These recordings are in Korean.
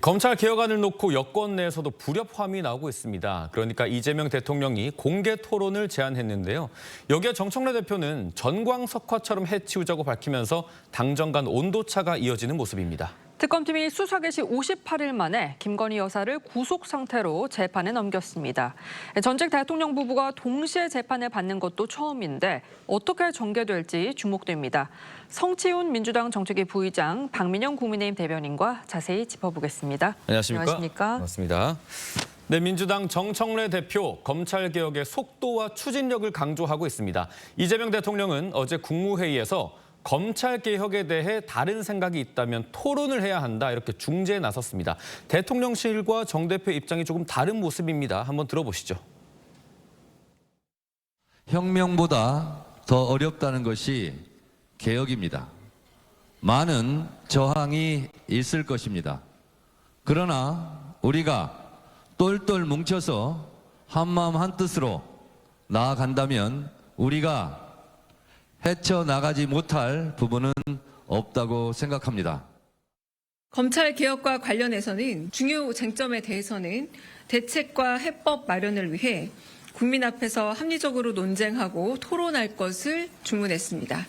검찰 개혁안을 놓고 여권 내에서도 불협화음이 나오고 있습니다. 그러니까 이재명 대통령이 공개 토론을 제안했는데요. 여기에 정청래 대표는 전광석화처럼 해치우자고 밝히면서 당정 간 온도차가 이어지는 모습입니다. 특검팀이 수사 개시 58일 만에 김건희 여사를 구속 상태로 재판에 넘겼습니다. 전직 대통령 부부가 동시에 재판을 받는 것도 처음인데 어떻게 전개될지 주목됩니다. 성치훈 민주당 정책위 부의장, 박민영 국민의힘 대변인과 자세히 짚어보겠습니다. 안녕하십니까? 반갑습니다. 네, 민주당 정청래 대표, 검찰개혁의 속도와 추진력을 강조하고 있습니다. 이재명 대통령은 어제 국무회의에서 검찰개혁에 대해 다른 생각이 있다면 토론을 해야 한다, 이렇게 중재에 나섰습니다. 대통령실과 정 대표 입장이 조금 다른 모습입니다. 한번 들어보시죠. 혁명보다 더 어렵다는 것이 개혁입니다. 많은 저항이 있을 것입니다. 그러나 우리가 똘똘 뭉쳐서 한마음 한뜻으로 나아간다면 우리가 헤쳐나가지 못할 부분은 없다고 생각합니다. 검찰 개혁과 관련해서는 중요 쟁점에 대해서는 대책과 해법 마련을 위해 국민 앞에서 합리적으로 논쟁하고 토론할 것을 주문했습니다.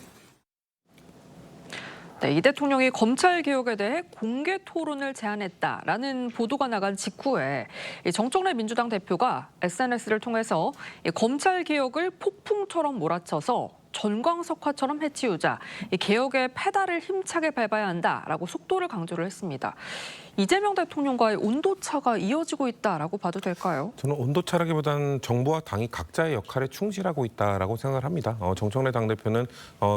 네, 이 대통령이 검찰 개혁에 대해 공개 토론을 제안했다라는 보도가 나간 직후에 정청래 민주당 대표가 SNS를 통해서 검찰 개혁을 폭풍처럼 몰아쳐서 전광석화처럼 해치우자, 개혁의 페달을 힘차게 밟아야 한다라고 속도를 강조를 했습니다. 이재명 대통령과의 온도차가 이어지고 있다라고 봐도 될까요? 저는 온도차라기보다는 정부와 당이 각자의 역할에 충실하고 있다라고 생각을 합니다. 정청래 당대표는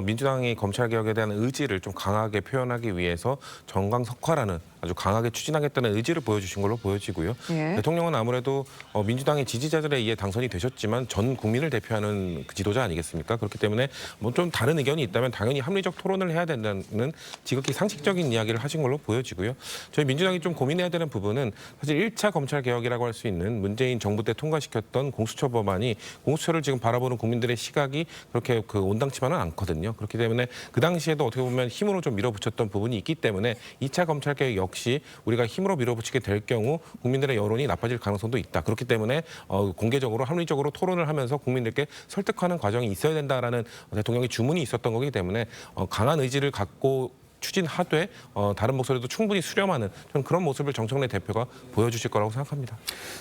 민주당이 검찰개혁에 대한 의지를 좀 강하게 표현하기 위해서 전광석화라는 아주 강하게 추진하겠다는 의지를 보여주신 걸로 보여지고요. 예. 대통령은 아무래도 민주당의 지지자들에 의해 당선이 되셨지만 전 국민을 대표하는 그 지도자 아니겠습니까? 그렇기 때문에 뭐 좀 다른 의견이 있다면 당연히 합리적 토론을 해야 된다는 지극히 상식적인 이야기를 하신 걸로 보여지고요. 저희 민주당이 좀 고민해야 되는 부분은 사실 1차 검찰개혁이라고 할 수 있는 문재인 정부 때 통과시켰던 공수처 법안이 공수처를 지금 바라보는 국민들의 시각이 그렇게 온당치만은 않거든요. 그렇기 때문에 그 당시에도 어떻게 보면 힘으로 좀 밀어붙였던 부분이 있기 때문에 2차 검찰개혁 역시 우리가 힘으로 밀어붙이게 될 경우 국민들의 여론이 나빠질 가능성도 있다. 그렇기 때문에 공개적으로 합리적으로 토론을 하면서 국민들께 설득하는 과정이 있어야 된다라는 대통령의 주문이 있었던 거기 때문에 강한 의지를 갖고 추진하되 다른 목소리도 충분히 수렴하는 저는 그런 모습을 정청래 대표가 보여주실 거라고 생각합니다.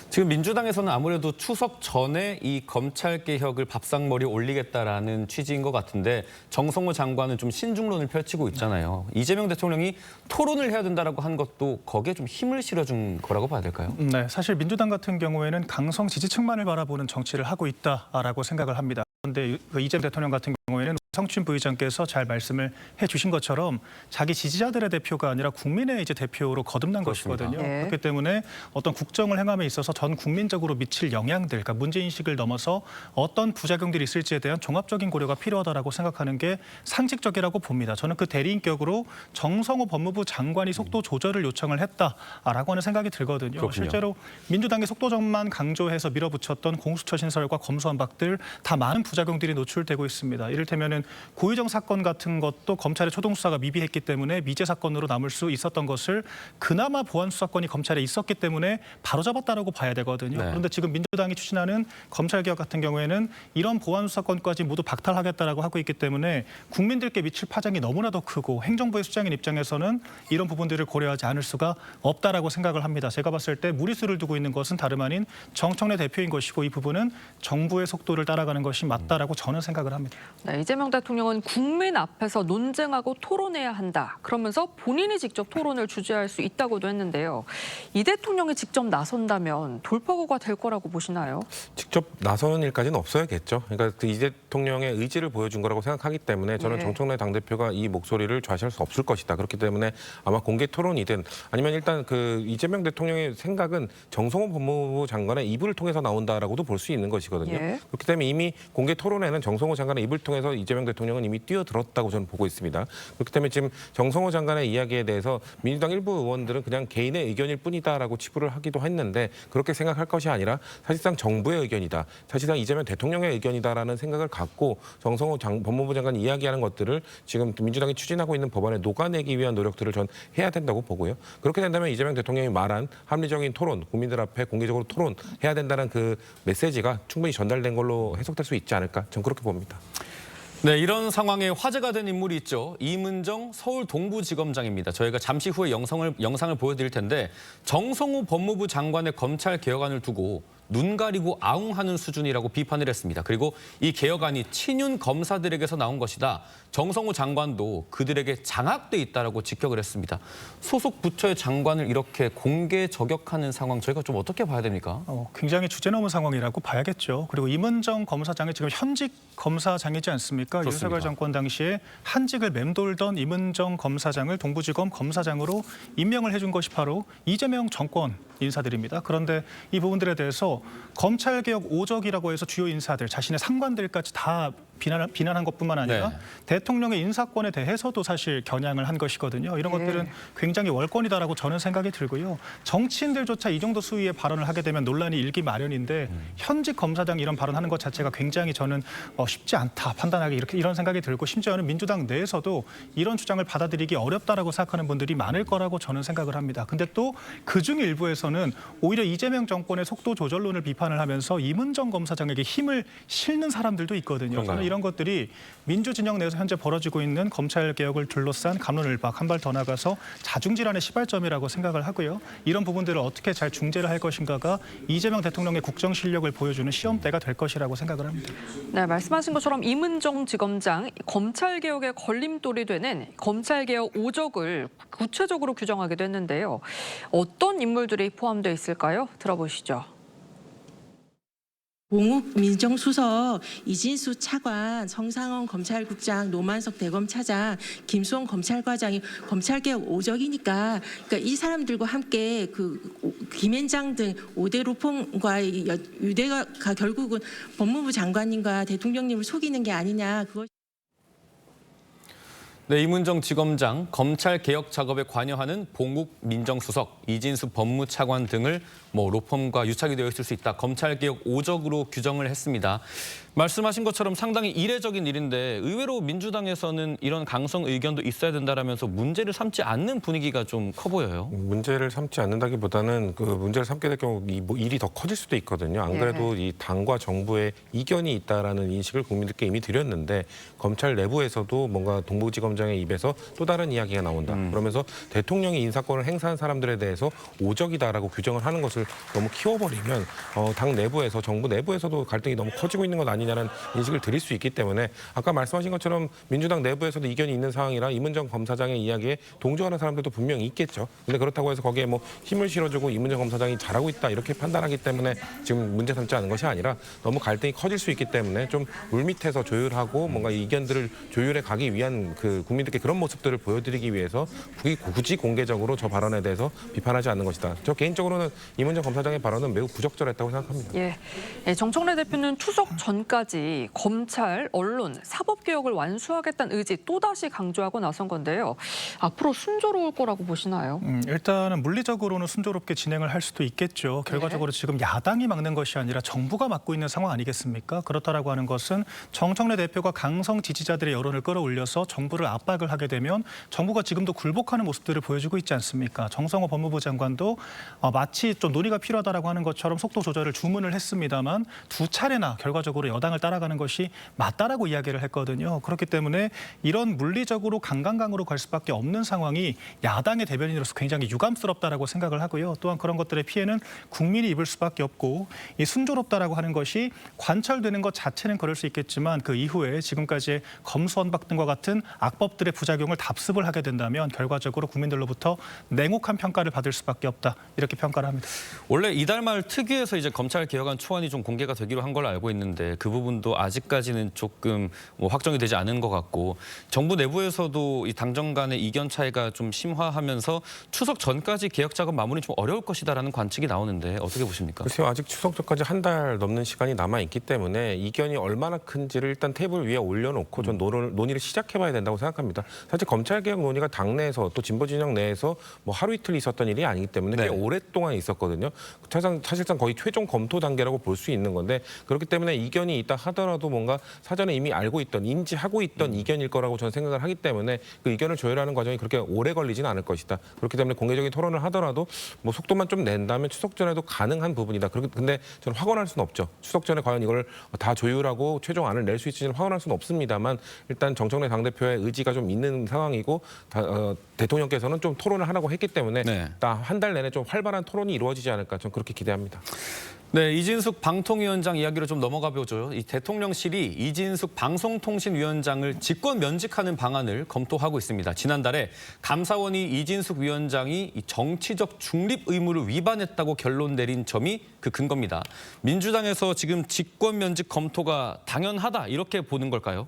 지금 민주당에서는 아무래도 추석 전에 이 검찰개혁을 밥상머리에 올리겠다라는 취지인 것 같은데 정성호 장관은 좀 신중론을 펼치고 있잖아요. 이재명 대통령이 토론을 해야 된다라고 한 것도 거기에 좀 힘을 실어준 거라고 봐야 될까요? 네, 사실 민주당 같은 경우에는 강성 지지층만을 바라보는 정치를 하고 있다라고 생각을 합니다. 그런데 이재명 대통령 같은 경우에는 성춘 부의장께서 잘 말씀을 해주신 것처럼 자기 지지자들의 대표가 아니라 국민의 이제 대표로 거듭난 그렇습니다. 것이거든요. 네. 그렇기 때문에 어떤 국정을 행함에 있어서 전 국민적으로 미칠 영향들, 그러니까 문제인식을 넘어서 어떤 부작용들이 있을지에 대한 종합적인 고려가 필요하다고 생각하는 게 상식적이라고 봅니다. 저는 그 대리인격으로 정성호 법무부 장관이 속도 조절을 요청을 했다라고 하는 생각이 들거든요. 그렇군요. 실제로 민주당의 속도전만 강조해서 밀어붙였던 공수처 신설과 검수완박들 다 많은 부작용들이 노출되고 있습니다. 이를테면은 고의정 사건 같은 것도 검찰의 초동 수사가 미비했기 때문에 미제 사건으로 남을 수 있었던 것을 그나마 보안 수사권이 검찰에 있었기 때문에 바로잡았다라고 봐야 되거든요. 네. 그런데 지금 민주당이 추진하는 검찰개혁 같은 경우에는 이런 보안 수사권까지 모두 박탈하겠다라고 하고 있기 때문에 국민들께 미칠 파장이 너무나도 크고 행정부의 수장인 입장에서는 이런 부분들을 고려하지 않을 수가 없다라고 생각을 합니다. 제가 봤을 때 무리수를 두고 있는 것은 다름 아닌 정청래 대표인 것이고 이 부분은 정부의 속도를 따라가는 것이 맞다라고 저는 생각을 합니다. 네, 이재명 대통령은 국민 앞에서 논쟁하고 토론해야 한다. 그러면서 본인이 직접 토론을 주재할 수 있다고도 했는데요. 이 대통령이 직접 나선다면 돌파구가 될 거라고 보시나요? 직접 나서는 일까지는 없어야겠죠. 그러니까 이 대통령의 의지를 보여준 거라고 생각하기 때문에 저는 네. 정청래 당대표가 이 목소리를 좌시할 수 없을 것이다. 그렇기 때문에 아마 공개 토론이든 아니면 일단 이재명 대통령의 생각은 정성호 법무부 장관의 입을 통해서 나온다라고도 볼 수 있는 것이거든요. 예. 그렇기 때문에 이미 공개 토론에는 정성호 장관의 입을 통해 통해서 이재명 대통령은 이미 뛰어들었다고 저는 보고 있습니다. 그렇기 때문에 지금 정성호 장관의 이야기에 대해서 민주당 일부 의원들은 그냥 개인의 의견일 뿐이다라고 치부를 하기도 했는데 그렇게 생각할 것이 아니라 사실상 정부의 의견이다. 사실상 이재명 대통령의 의견이다라는 생각을 갖고 정성호 법무부 장관이 이야기하는 것들을 지금 민주당이 추진하고 있는 법안에 녹아내기 위한 노력들을 전 해야 된다고 보고요. 그렇게 된다면 이재명 대통령이 말한 합리적인 토론, 국민들 앞에 공개적으로 토론해야 된다는 그 메시지가 충분히 전달된 걸로 해석될 수 있지 않을까? 전 그렇게 봅니다. 네, 이런 상황에 화제가 된 인물이 있죠. 이문정 서울 동부지검장입니다. 저희가 잠시 후에 영상을 보여드릴 텐데 정성호 법무부 장관의 검찰 개혁안을 두고 눈 가리고 아웅하는 수준이라고 비판을 했습니다. 그리고 이 개혁안이 친윤 검사들에게서 나온 것이다. 정성호 장관도 그들에게 장악돼 있다라고 직격을 했습니다. 소속 부처의 장관을 이렇게 공개 저격하는 상황 저희가 좀 어떻게 봐야 됩니까? 굉장히 주제넘은 상황이라고 봐야겠죠. 그리고 이문정 검사장이 지금 현직 검사장이지 않습니까? 그렇습니다. 윤석열 정권 당시에 한직을 맴돌던 이문정 검사장을 동부지검 검사장으로 임명을 해준 것이 바로 이재명 정권 인사들입니다. 그런데 이 부분들에 대해서 검찰개혁 오적이라고 해서 주요 인사들, 자신의 상관들까지 다 비난한 것뿐만 아니라 네. 대통령의 인사권에 대해서도 사실 겨냥을 한 것이거든요. 이런 것들은 굉장히 월권이다라고 저는 생각이 들고요. 정치인들조차 이 정도 수위의 발언을 하게 되면 논란이 일기 마련인데 현직 검사장이 이런 발언하는 것 자체가 굉장히 저는 쉽지 않다 판단하기 이런 생각이 들고 심지어는 민주당 내에서도 이런 주장을 받아들이기 어렵다라고 생각하는 분들이 많을 거라고 저는 생각을 합니다. 근데 또 그중 일부에서는 오히려 이재명 정권의 속도 조절론을 비판을 하면서 이문정 검사장에게 힘을 실는 사람들도 있거든요. 저는 이런 것들이 민주진영 내에서 현재 벌어지고 있는 검찰 개혁을 둘러싼 갑론을박 한 발 더 나가서 자중질환의 시발점이라고 생각을 하고요. 이런 부분들을 어떻게 잘 중재를 할 것인가가 이재명 대통령의 국정 실력을 보여주는 시험대가 될 것이라고 생각을 합니다. 네, 말씀하신 것처럼 이문정 지검장 검찰 개혁의 걸림돌이 되는 검찰 개혁 오적을 구체적으로 규정하기도 했는데요. 어떤 인물들이 포함되어 있을까요? 들어보시죠. 봉욱 민정수석, 이진수 차관, 성상원 검찰국장, 노만석 대검차장, 김수홍 검찰과장이 검찰개혁 오적이니까 그러니까 이 사람들과 함께 그 김앤장 등 5대 로펌과 유대가 결국은 법무부 장관님과 대통령님을 속이는 게 아니냐. 그것. 네, 이문정 지검장, 검찰 개혁 작업에 관여하는 봉욱 민정수석, 이진수 법무차관 등을 로펌과 유착이 되어 있을 수 있다. 검찰 개혁 오적으로 규정을 했습니다. 말씀하신 것처럼 상당히 이례적인 일인데 의외로 민주당에서는 이런 강성 의견도 있어야 된다라면서 문제를 삼지 않는 분위기가 좀 커 보여요. 문제를 삼지 않는다기보다는 그 문제를 삼게 될 경우 일이 더 커질 수도 있거든요. 안 그래도 이 당과 정부의 이견이 있다라는 인식을 국민들께 이미 드렸는데 검찰 내부에서도 뭔가 동부지검장의 입에서 또 다른 이야기가 나온다. 그러면서 대통령이 인사권을 행사한 사람들에 대해서 오적이다라고 규정을 하는 것을 너무 키워버리면 당 내부에서 정부 내부에서도 갈등이 너무 커지고 있는 것 아니냐는 인식을 드릴 수 있기 때문에 아까 말씀하신 것처럼 민주당 내부에서도 이견이 있는 상황이라 이문정 검사장의 이야기에 동조하는 사람들도 분명히 있겠죠. 근데 그렇다고 해서 거기에 힘을 실어주고 이문정 검사장이 잘하고 있다 이렇게 판단하기 때문에 지금 문제 삼지 않은 것이 아니라 너무 갈등이 커질 수 있기 때문에 좀 물밑에서 조율하고 뭔가 이견들을 조율해 가기 위한 그 국민들께 그런 모습들을 보여드리기 위해서 굳이 공개적으로 저 발언에 대해서 비판하지 않는 것이다. 저 개인적으로는 이문정 검사장의 발언은 매우 부적절했다고 생각합니다. 예, 정청래 대표는 추석 전까지 검찰, 언론, 사법개혁을 완수하겠다는 의지 또다시 강조하고 나선 건데요. 앞으로 순조로울 거라고 보시나요? 일단은 물리적으로는 순조롭게 진행을 할 수도 있겠죠. 결과적으로 지금 야당이 막는 것이 아니라 정부가 맡고 있는 상황 아니겠습니까? 그렇다라고 하는 것은 정청래 대표가 강성 지지자들의 여론을 끌어올려서 정부를 압박을 하게 되면 정부가 지금도 굴복하는 모습들을 보여주고 있지 않습니까? 정성호 법무부 장관도 마치 좀 논의가 필요하다라고 하는 것처럼 속도 조절을 주문을 했습니다만 두 차례나 결과적으로 여당을 따라가는 것이 맞다라고 이야기를 했거든요. 그렇기 때문에 이런 물리적으로 강강강으로 갈 수밖에 없는 상황이 야당의 대변인으로서 굉장히 유감스럽다라고 생각을 하고요. 또한 그런 것들의 피해는 국민이 입을 수밖에 없고 이 순조롭다라고 하는 것이 관철되는 것 자체는 그럴 수 있겠지만 그 이후에 지금까지의 검수완박 등과 같은 악법들의 부작용을 답습을 하게 된다면 결과적으로 국민들로부터 냉혹한 평가를 받을 수밖에 없다. 이렇게 평가를 합니다. 원래 이달 말 특위에서 이제 검찰 개혁안 초안이 좀 공개가 되기로 한 걸 알고 있는데 그 그 부분도 아직까지는 조금 뭐 확정이 되지 않은 것 같고 정부 내부에서도 이 당정 간의 이견 차이가 좀 심화하면서 추석 전까지 개혁 작업 마무리 좀 어려울 것이다라는 관측이 나오는데 어떻게 보십니까? 글쎄요, 아직 추석 전까지 한 달 넘는 시간이 남아 있기 때문에 이견이 얼마나 큰지를 일단 테이블 위에 올려놓고 전 논의를 시작해봐야 된다고 생각합니다. 사실 검찰개혁 논의가 당내에서 또 진보 진영 내에서 뭐 하루 이틀 있었던 일이 아니기 때문에 꽤 오랫동안 있었거든요. 사실상 거의 최종 검토 단계라고 볼 수 있는 건데 그렇기 때문에 이견이 있다 하더라도 뭔가 사전에 이미 알고 있던 인지하고 있던 이견일 거라고 저는 생각을 하기 때문에 그 이견을 조율하는 과정이 그렇게 오래 걸리지는 않을 것이다. 그렇기 때문에 공개적인 토론을 하더라도 뭐 속도만 좀 낸다면 추석 전에도 가능한 부분이다. 근데 저는 확언할 수는 없죠. 추석 전에 과연 이걸 다 조율하고 최종 안을 낼 수 있을지는 확언할 수는 없습니다만 일단 정청래 당대표의 의지가 좀 있는 상황이고 대통령께서는 좀 토론을 하라고 했기 때문에 한 달 내내 좀 활발한 토론이 이루어지지 않을까 저는 그렇게 기대합니다. 네, 이진숙 방통위원장 이야기로 좀 넘어가 보죠. 이 대통령실이 이진숙 방송통신위원장을 직권 면직하는 방안을 검토하고 있습니다. 지난달에 감사원이 이진숙 위원장이 이 정치적 중립 의무를 위반했다고 결론 내린 점이 그 근거입니다. 민주당에서 지금 직권 면직 검토가 당연하다 이렇게 보는 걸까요?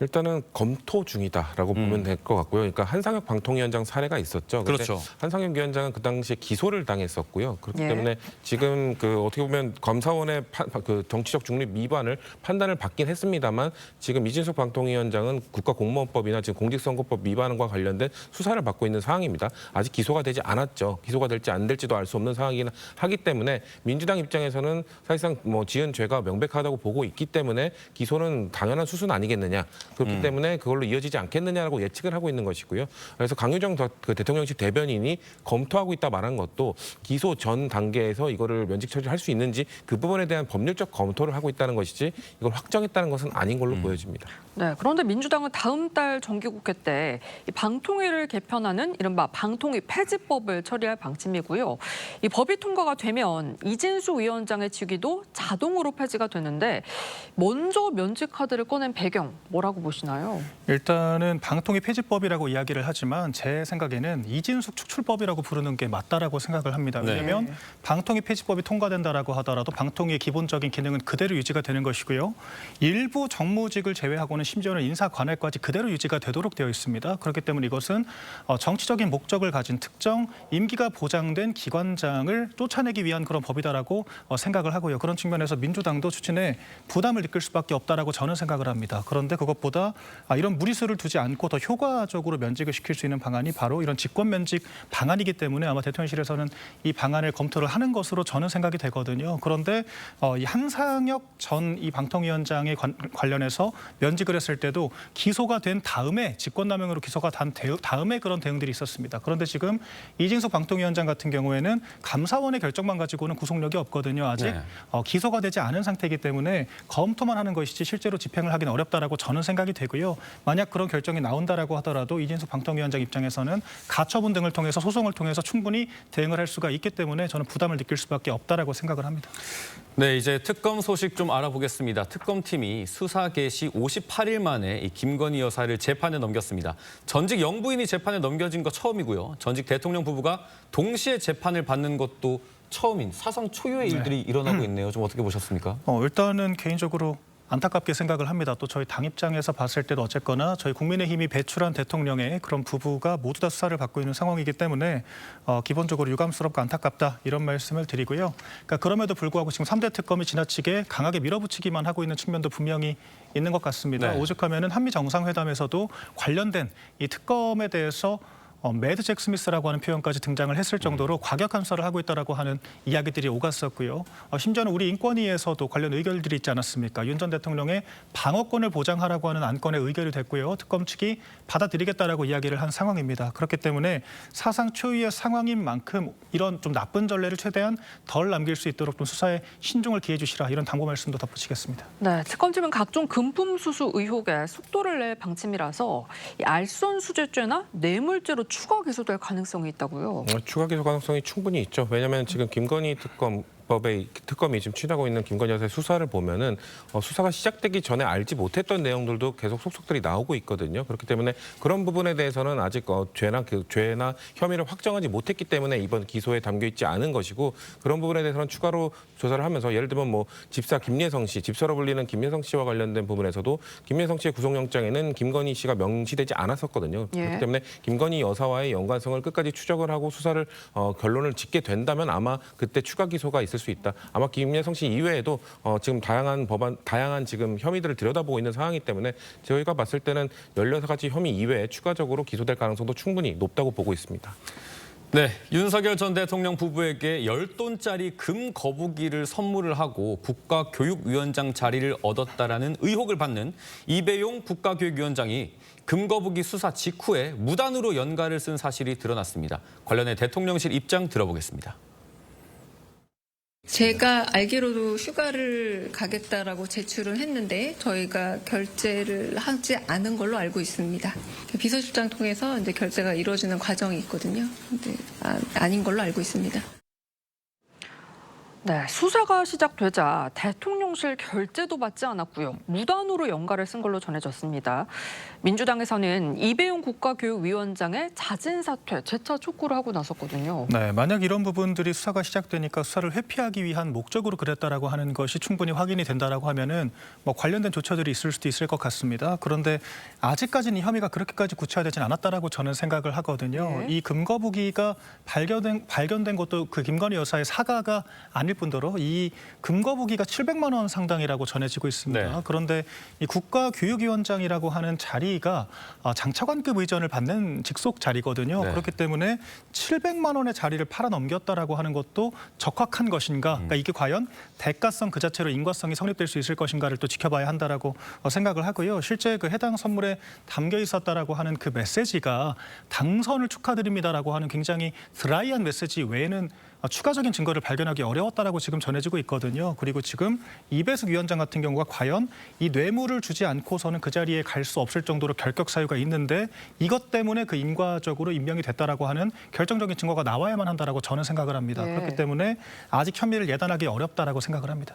일단은 검토 중이다라고 보면 될 것 같고요. 그러니까 한상혁 방통위원장 사례가 있었죠. 그렇죠. 한상혁 위원장은 그 당시에 기소를 당했었고요. 그렇기 때문에 지금 그 어떻게 보면 검사원의 그 정치적 중립 위반을 판단을 받긴 했습니다만 지금 이진숙 방통위원장은 국가공무원법이나 지금 공직선거법 위반과 관련된 수사를 받고 있는 상황입니다. 아직 기소가 되지 않았죠. 기소가 될지 안 될지도 알 수 없는 상황이긴 하기 때문에 민주당 입장에서는 사실상 뭐 지은 죄가 명백하다고 보고 있기 때문에 기소는 당연한 수순 아니겠느냐. 그렇기 때문에 그걸로 이어지지 않겠느냐라고 예측을 하고 있는 것이고요. 그래서 강유정 그 대통령실 대변인이 검토하고 있다 말한 것도 기소 전 단계에서 이거를 면직 처리할 수 있는지 그 부분에 대한 법률적 검토를 하고 있다는 것이지 이걸 확정했다는 것은 아닌 걸로 보여집니다. 네, 그런데 민주당은 다음 달 정기국회 때 이 방통위를 개편하는 이른바 방통위 폐지법을 처리할 방침이고요. 이 법이 통과가 되면 이진숙 위원장의 직위도 자동으로 폐지가 되는데 먼저 면직 카드를 꺼낸 배경 뭐라고 보시나요? 일단은 방통위 폐지법이라고 이야기를 하지만 제 생각에는 이진숙 축출법이라고 부르는 게 맞다라고 생각을 합니다. 왜냐하면 방통위 폐지법이 통과된다라고 하더라도 방통위의 기본적인 기능은 그대로 유지가 되는 것이고요. 일부 정무직을 제외하고는 심지어는 인사관할까지 그대로 유지가 되도록 되어 있습니다. 그렇기 때문에 이것은 정치적인 목적을 가진 특정 임기가 보장된 기관장을 쫓아내기 위한 그런 법이다라고 생각을 하고요. 그런 측면에서 민주당도 추진에 부담을 느낄 수밖에 없다라고 저는 생각을 합니다. 그런데 그것보다 이런 무리수를 두지 않고 더 효과적으로 면직을 시킬 수 있는 방안이 바로 이런 직권 면직 방안이기 때문에 아마 대통령실에서는 이 방안을 검토를 하는 것으로 저는 생각이 되거든요. 그런데 이 한상혁 전 이 방통위원장에 관련해서 면직을 했을 때도 기소가 된 다음에 직권남용으로 기소가 된 다음에 그런 대응들이 있었습니다. 그런데 지금 이진숙 방통위원장 같은 경우에는 감사원의 결정만 가지고는 구속력이 없거든요. 아직 기소가 되지 않은 상태이기 때문에 검토만 하는 것이지 실제로 집행을 하기는 어렵다라고 저는 생각이 되고요. 만약 그런 결정이 나온다라고 하더라도 이진숙 방통위원장 입장에서는 가처분 등을 통해서 소송을 통해서 충분히 대응을 할 수가 있기 때문에 저는 부담을 느낄 수밖에 없다라고 생각을 합니다. 네, 이제 특검 소식 좀 알아보겠습니다. 특검팀이 수사 개시 58일 만에 이 김건희 여사를 재판에 넘겼습니다. 전직 영부인이 재판에 넘겨진 거 처음이고요. 전직 대통령 부부가 동시에 재판을 받는 것도 처음인 사상 초유의 일들이 일어나고 있네요. 좀 어떻게 보셨습니까? 일단은 개인적으로 안타깝게 생각을 합니다. 또 저희 당 입장에서 봤을 때도 어쨌거나 저희 국민의힘이 배출한 대통령의 그런 부부가 모두 다 수사를 받고 있는 상황이기 때문에 기본적으로 유감스럽고 안타깝다 이런 말씀을 드리고요. 그러니까 그럼에도 불구하고 지금 3대 특검이 지나치게 강하게 밀어붙이기만 하고 있는 측면도 분명히 있는 것 같습니다. 오죽하면은 한미 정상회담에서도 관련된 이 특검에 대해서 매드 잭 스미스라고 하는 표현까지 등장을 했을 정도로 과격한 수사를 하고 있다라고 하는 이야기들이 오갔었고요. 심지어는 우리 인권위에서도 관련 의결들이 있지 않았습니까? 윤 전 대통령의 방어권을 보장하라고 하는 안건에 의결이 됐고요. 특검 측이 받아들이겠다라고 이야기를 한 상황입니다. 그렇기 때문에 사상 초유의 상황인 만큼 이런 좀 나쁜 전례를 최대한 덜 남길 수 있도록 좀 수사에 신중을 기해 주시라 이런 당부 말씀도 덧붙이겠습니다. 네, 특검팀은 각종 금품 수수 의혹에 속도를 낼 방침이라서 이 알선 수재죄나 뇌물죄로 추가 기소될 가능성이 있다고요? 추가 기소 가능성이 충분히 있죠. 왜냐하면 지금 김건희 특검 입법의 특검이 지금 추진하고 있는 김건희 여사의 수사를 보면은 수사가 시작되기 전에 알지 못했던 내용들도 계속 속속들이 나오고 있거든요. 그렇기 때문에 그런 부분에 대해서는 아직 죄나 혐의를 확정하지 못했기 때문에 이번 기소에 담겨 있지 않은 것이고, 그런 부분에 대해서는 추가로 조사를 하면서 예를 들면 뭐 집사 김예성 씨, 집사로 불리는 김예성 씨와 관련된 부분에서도 김예성 씨의 구속영장에는 김건희 씨가 명시되지 않았었거든요. 예. 그렇기 때문에 김건희 여사와의 연관성을 끝까지 추적을 하고 수사를 결론을 짓게 된다면 아마 그때 추가 기소가 있을 수 있다. 아마 김예성 씨 이외에도 지금 다양한 지금 혐의들을 들여다보고 있는 상황이기 때문에 저희가 봤을 때는 16가지 혐의 이외에 추가적으로 기소될 가능성도 충분히 높다고 보고 있습니다. 네, 윤석열 전 대통령 부부에게 10돈짜리 금 거북이를 선물을 하고 국가교육위원장 자리를 얻었다라는 의혹을 받는 이배용 국가교육위원장이 금거북이 수사 직후에 무단으로 연가를 쓴 사실이 드러났습니다. 관련해 대통령실 입장 들어보겠습니다. 제가 알기로도 휴가를 가겠다라고 제출을 했는데 저희가 결제를 하지 않은 걸로 알고 있습니다. 비서실장 통해서 이제 결제가 이루어지는 과정이 있거든요. 근데 아닌 걸로 알고 있습니다. 네, 수사가 시작되자 대통령실 결제도 받지 않았고요. 무단으로 연가를 쓴 걸로 전해졌습니다. 민주당에서는 이배용 국가교육위원장의 자진 사퇴, 재차 촉구를 하고 나섰거든요. 네, 만약 이런 부분들이 수사가 시작되니까 수사를 회피하기 위한 목적으로 그랬다라고 하는 것이 충분히 확인이 된다라고 하면은 뭐 관련된 조처들이 있을 수도 있을 것 같습니다. 그런데 아직까지는 이 혐의가 그렇게까지 구체화되진 않았다라고 저는 생각을 하거든요. 네. 이 금거북이가 발견된 것도 그 김건희 여사의 사과가 아닐 뿐더러 이 금거북이가 700만 원 상당이라고 전해지고 있습니다. 네. 그런데 이 국가교육위원장이라고 하는 자리가 장차관급 의전을 받는 직속 자리거든요. 네. 그렇기 때문에 700만 원의 자리를 팔아넘겼다라고 하는 것도 적합한 것인가? 그러니까 이게 과연 대가성 그 자체로 인과성이 성립될 수 있을 것인가를 또 지켜봐야 한다라고 생각을 하고요. 실제 그 해당 선물에 담겨 있었다라고 하는 그 메시지가 당선을 축하드립니다라고 하는 굉장히 드라이한 메시지 외에는 추가적인 증거를 발견하기 어려웠다라고 지금 전해지고 있거든요. 그리고 지금 이배숙 위원장 같은 경우가 과연 이 뇌물을 주지 않고서는 그 자리에 갈 수 없을 정도로 결격 사유가 있는데 이것 때문에 그 인과적으로 임명이 됐다라고 하는 결정적인 증거가 나와야만 한다라고 저는 생각을 합니다. 네. 그렇기 때문에 아직 혐의를 예단하기 어렵다라고 생각을 합니다.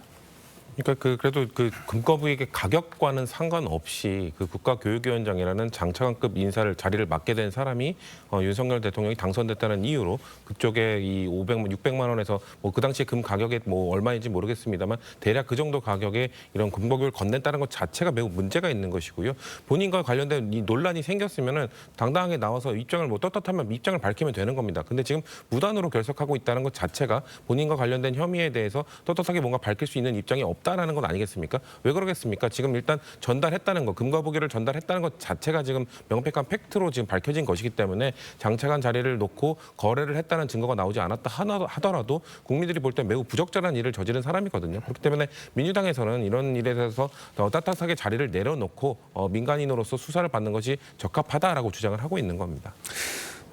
그러니까 그래도 그 금거북이의 가격과는 상관없이 그 국가교육위원장이라는 장차관급 인사를 자리를 맡게 된 사람이 윤석열 대통령이 당선됐다는 이유로 그쪽에 이 600만 원에서 뭐 그 당시에 금 가격이 뭐 얼마인지 모르겠습니다만 대략 그 정도 가격에 이런 금거북이를 건넸다는 것 자체가 매우 문제가 있는 것이고요. 본인과 관련된 이 논란이 생겼으면은 당당하게 나와서 입장을 뭐 떳떳하면 입장을 밝히면 되는 겁니다. 근데 지금 무단으로 결석하고 있다는 것 자체가 본인과 관련된 혐의에 대해서 떳떳하게 뭔가 밝힐 수 있는 입장이 없다라는 건 아니겠습니까? 왜 그러겠습니까? 지금 일단 전달했다는 거, 금거북이를 전달했다는 것 자체가 지금 명백한 팩트로 지금 밝혀진 것이기 때문에 장차관 자리를 놓고 거래를 했다는 증거가 나오지 않았다 하더라도 국민들이 볼 때 매우 부적절한 일을 저지른 사람이거든요. 그렇기 때문에 민주당에서는 이런 일에 대해서 떳떳하게 자리를 내려놓고 민간인으로서 수사를 받는 것이 적합하다라고 주장을 하고 있는 겁니다.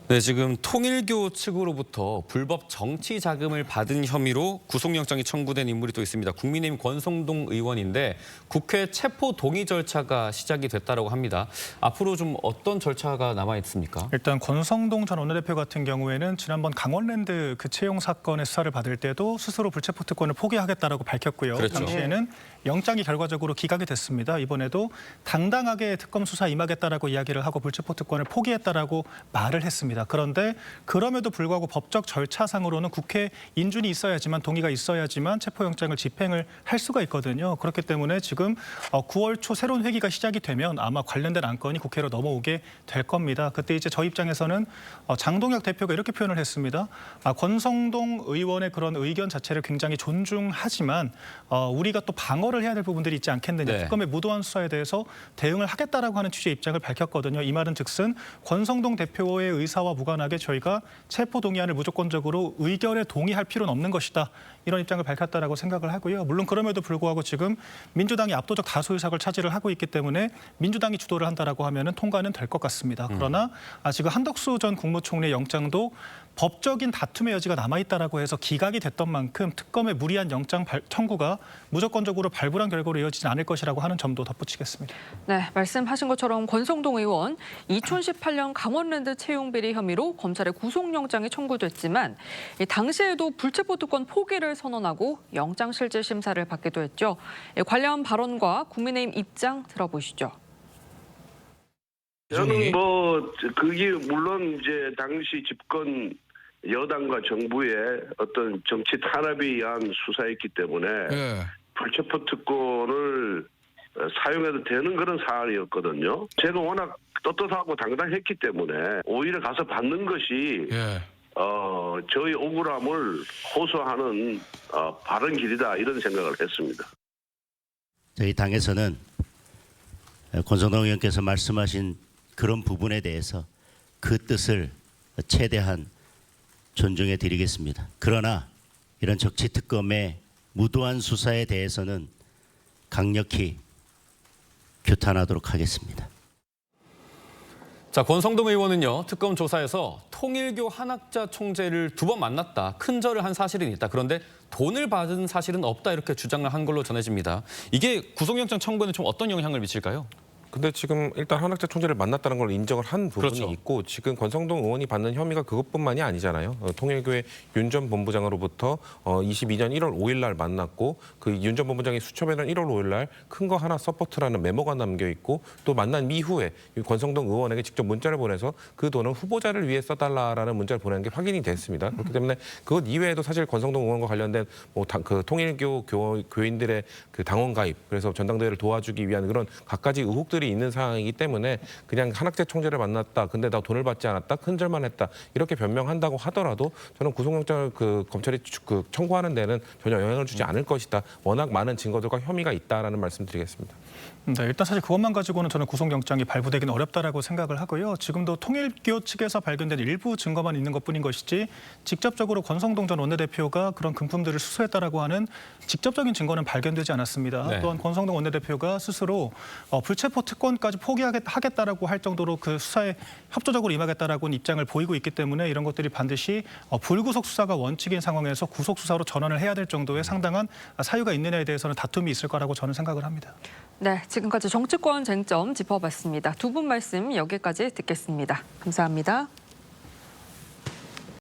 네, 지금 통일교 측으로부터 불법 정치 자금을 받은 혐의로 구속영장이 청구된 인물이 또 있습니다. 국민의힘 권성동 의원인데 국회 체포 동의 절차가 시작이 됐다고 합니다. 앞으로 좀 어떤 절차가 남아 있습니까? 일단 권성동 전 원내대표 같은 경우에는 지난번 강원랜드 그 채용 사건의 수사를 받을 때도 스스로 불체포 특권을 포기하겠다라고 밝혔고요. 그렇죠. 당시에는 영장이 결과적으로 기각이 됐습니다. 이번에도 당당하게 특검 수사 임하겠다라고 이야기를 하고 불체포 특권을 포기했다라고 말을 했습니다. 그런데 그럼에도 불구하고 법적 절차상으로는 국회 인준이 있어야지만 동의가 있어야지만 체포영장을 집행을 할 수가 있거든요. 그렇기 때문에 지금 9월 초 새로운 회기가 시작이 되면 아마 관련된 안건이 국회로 넘어오게 될 겁니다. 그때 이제 저희 입장에서는 장동혁 대표가 이렇게 표현을 했습니다. 권성동 의원의 그런 의견 자체를 굉장히 존중하지만 우리가 또 방어를 해야 될 부분들이 있지 않겠느냐. 네. 특검의 무도한 수사에 대해서 대응을 하겠다라고 하는 취지의 입장을 밝혔거든요. 이 말은 즉슨 권성동 대표의 의사와 무관하게 저희가 체포 동의안을 무조건적으로 의결에 동의할 필요는 없는 것이다. 이런 입장을 밝혔다라고 생각을 하고요. 물론 그럼에도 불구하고 지금 민주당이 압도적 다수 의석을 차지를 하고 있기 때문에 민주당이 주도를 한다라고 하면은 통과는 될 것 같습니다. 그러나 지금 한덕수 전 국무총리의 영장도 법적인 다툼의 여지가 남아있다라고 해서 기각이 됐던 만큼 특검의 무리한 영장 청구가 무조건적으로 발부한 결과로 이어지지 않을 것이라고 하는 점도 덧붙이겠습니다. 네, 말씀하신 것처럼 권성동 의원 2018년 강원랜드 채용 비리 혐의로 검찰에 구속영장이 청구됐지만 당시에도 불체포 특권 포기를 선언하고 영장 실질 심사를 받기도 했죠. 관련 발언과 국민의힘 입장 들어보시죠. 저는 그게 물론 이제 당시 집권 여당과 정부의 어떤 정치 탄압에 의한 수사였기 때문에 불체포 특권을 사용해도 되는 그런 사안이었거든요. 제가 워낙 떳떳하고 당당했기 때문에 오히려 가서 받는 것이 저희 억울함을 호소하는 바른 길이다 이런 생각을 했습니다. 저희 당에서는 권성동 의원께서 말씀하신 그런 부분에 대해서 그 뜻을 최대한 존중해 드리겠습니다. 그러나 이런 적치특검의 무도한 수사에 대해서는 강력히 규탄하도록 하겠습니다. 자, 권성동 의원은요, 특검 조사에서 통일교 한학자 총재를 2번 만났다, 큰절을 한 사실은 있다. 그런데 돈을 받은 사실은 없다 이렇게 주장을 한 걸로 전해집니다. 이게 구속영장 청구에는 좀 어떤 영향을 미칠까요? 근데 지금 일단 한학자 총재를 만났다는 걸 인정을 한 부분이 그렇죠. 있고 지금 권성동 의원이 받는 혐의가 그것뿐만이 아니잖아요. 통일교회 윤 전 본부장으로부터 22년 1월 5일 날 만났고 그 윤 전 본부장이 수첩에는 1월 5일 날 큰 거 하나 서포트라는 메모가 남겨 있고 또 만난 이후에 권성동 의원에게 직접 문자를 보내서 그 돈은 후보자를 위해 써달라라는 문자를 보낸 게 확인이 됐습니다. 그렇기 때문에 그것 이외에도 사실 권성동 의원과 관련된 그 통일교 교인들의 그 당원 가입 그래서 전당대회를 도와주기 위한 그런 갖가지 의혹들이 있는 상황이기 때문에 그냥 한학재 총재를 만났다. 근데 나 돈을 받지 않았다. 큰절만 했다. 이렇게 변명한다고 하더라도 저는 구속영장을 검찰이 청구하는 데는 전혀 영향을 주지 않을 것이다. 워낙 많은 증거들과 혐의가 있다라는 말씀드리겠습니다. 네, 일단 사실 그것만 가지고는 저는 구속영장이 발부되기는 어렵다라고 생각을 하고요. 지금도 통일교 측에서 발견된 일부 증거만 있는 것뿐인 것이지 직접적으로 권성동 전 원내대표가 그런 금품들을 수수했다라고 하는 직접적인 증거는 발견되지 않았습니다. 네. 또한 권성동 원내대표가 스스로 불체포 특권까지 포기하겠다라고 할 정도로 그 수사에 협조적으로 임하겠다라고는 입장을 보이고 있기 때문에 이런 것들이 반드시 불구속 수사가 원칙인 상황에서 구속 수사로 전환을 해야 될 정도의 상당한 사유가 있느냐에 대해서는 다툼이 있을 거라고 저는 생각을 합니다. 네, 지금까지 정치권 쟁점 짚어봤습니다. 두 분 말씀 여기까지 듣겠습니다. 감사합니다.